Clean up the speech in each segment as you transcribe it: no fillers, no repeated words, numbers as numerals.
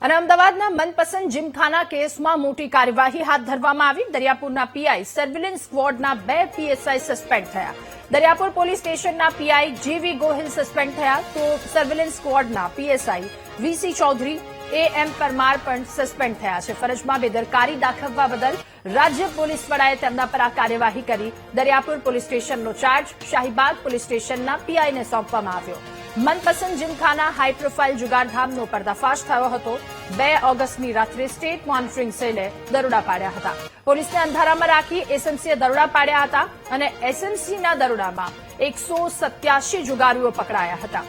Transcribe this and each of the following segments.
અને અમદાવાદના મનપસંદ જીમખાના કેસમાં મોટી કાર્યવાહી હાથ ધરવામાં આવી। દરિયાપુરના પીઆઈ સર્વેલન્સ સ્ક્વોડના 2 પીએસઆઈ સસ્પેન્ડ થયા। દરિયાપુર પોલીસ સ્ટેશનના પીઆઈ જેવી ગોહિલ સસ્પેન્ડ થયા તો સર્વેલન્સ સ્ક્વોડના PSI VC Chaudhary AM Parmar પણ સસ્પેન્ડ થયા છે। ફરજમાં બેદરકારી દાખવવા બદલ રાજ્ય પોલીસ વડાએ તેમના પર આ કાર્યવાહી કરી। દરિયાપુર પોલીસ સ્ટેશનનો ચાર્જ શાહીબાગ પોલીસ સ્ટેશનના પીઆઈને સોંપવામાં આવ્યો। મનપસંદ જીમખાના હાઈ પ્રોફાઇલ જુગારધામનો પર્દાફાશ થયો હતો। 2 ઓગસ્ટની રાત્રે સ્ટેટ મોનિટરિંગ સેલે દરોડા પાડ્યા હતા। પોલીસને અંધારામાં રાખી એસએમસીએ દરોડા પાડ્યા હતા અને એસએમસીના દરોડામાં 187 જુગારીઓ પકડાયા હતા।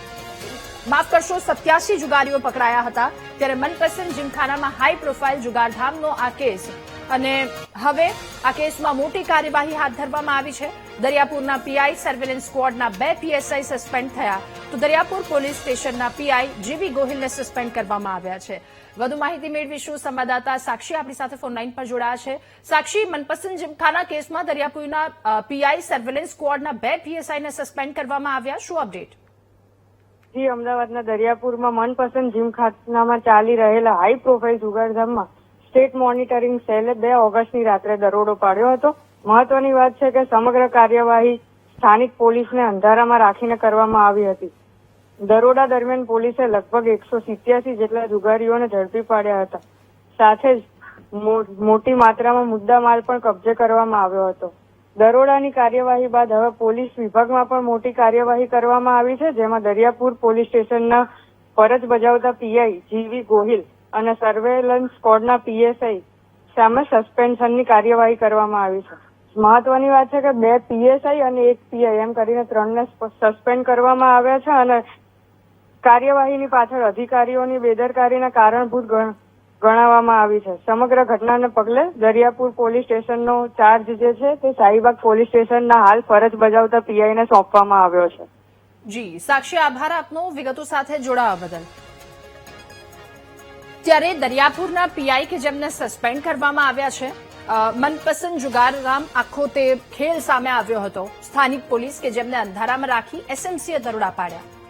માફ કરશો 87 જુગારીઓ પકડાયા હતા। ત્યારે મનપસંદ જીમખાનામાં હાઈ પ્રોફાઇલ જુગારધામનો આ કેસ અને હવે આ કેસમાં મોટી કાર્યવાહી હાથ ધરવામાં આવી છે। દરિયાપુરના પીઆઈ સર્વેલન્સ સ્ક્વોડના 2 પીએસઆઈ સસ્પેન્ડ થયા તો દરિયાપુર પોલીસ સ્ટેશનના પીઆઈ જેવી ગોહિલને સસ્પેન્ડ કરવામાં આવ્યા છે। વધુ માહિતી મેળવીશું સંવાદદાતા સાક્ષી આપણી સાથે ફોન લાઈન પર જોડાયા છે। સાક્ષી, મનપસંદ જીમખાના કેસમાં દરિયાપુરના પીઆઈ સર્વેલન્સ સ્ક્વોડના 2 પીએસઆઈને સસ્પેન્ડ કરવામાં આવ્યા, શું અપડેટ? જી, અમદાવાદના દરિયાપુરમાં મનપસંદ જીમખાનામાં ચાલી રહેલા હાઈ પ્રોફાઇલ જુગારધામમાં સ્ટેટ મોનિટરિંગ સેલે 2 ઓગસ્ટની રાત્રે દરોડો પાડ્યો હતો। મહત્વની વાત છે કે સમગ્ર કાર્યવાહી સ્થાનિક પોલીસને અંધારામાં રાખીને કરવામાં આવી હતી। દરોડા દરમિયાન પોલીસે લગભગ 187 જેટલા જુગારીઓને ઝડપી પાડ્યા હતા। સાથે જ મોટી માત્રામાં મુદ્દામાલ પણ કબજે કરવામાં આવ્યો હતો। દરોડાની કાર્યવાહી બાદ હવે પોલીસ વિભાગમાં પણ મોટી કાર્યવાહી કરવામાં આવી છે, જેમાં દરિયાપુર પોલીસ સ્ટેશનના ફરજ બજાવતા પીઆઈ જીવી ગોહિલ અને સર્વેલન્સ સ્ક્વોડના પીએસઆઈ સામે સસ્પેન્શનની કાર્યવાહી કરવામાં આવી છે। મહત્વની વાત છે કે 2 પીએસઆઈ અને 1 પીઆઈ એમ કરીને 3ને સસ્પેન્ડ કરવામાં આવ્યા છે અને કાર્યવાહીની પાછળ અધિકારીઓની બેદરકારીના કારણભૂત ગણાવવામાં આવી છે। સમગ્ર ઘટનાને પગલે દરિયાપુર પોલીસ સ્ટેશનનો ચાર્જ જે છે તે શાહીબાગ પોલીસ સ્ટેશનના હાલ ફરજ બજાવતા પીઆઈને સોંપવામાં આવ્યો છે। જી સાક્ષી, આભાર આપનો વિગતો સાથે જોડાવા બદલ। ત્યારે દરિયાપુરના પીઆઈ કે જેમને સસ્પેન્ડ કરવામાં આવ્યા છે, મનપસંદ જુગારધામ આખો તે ખેલ સામે આવ્યો હતો। સ્થાનિક પોલીસ કે જેમને અંધારામાં રાખી એસએમસીએ દરોડા પાડ્યા।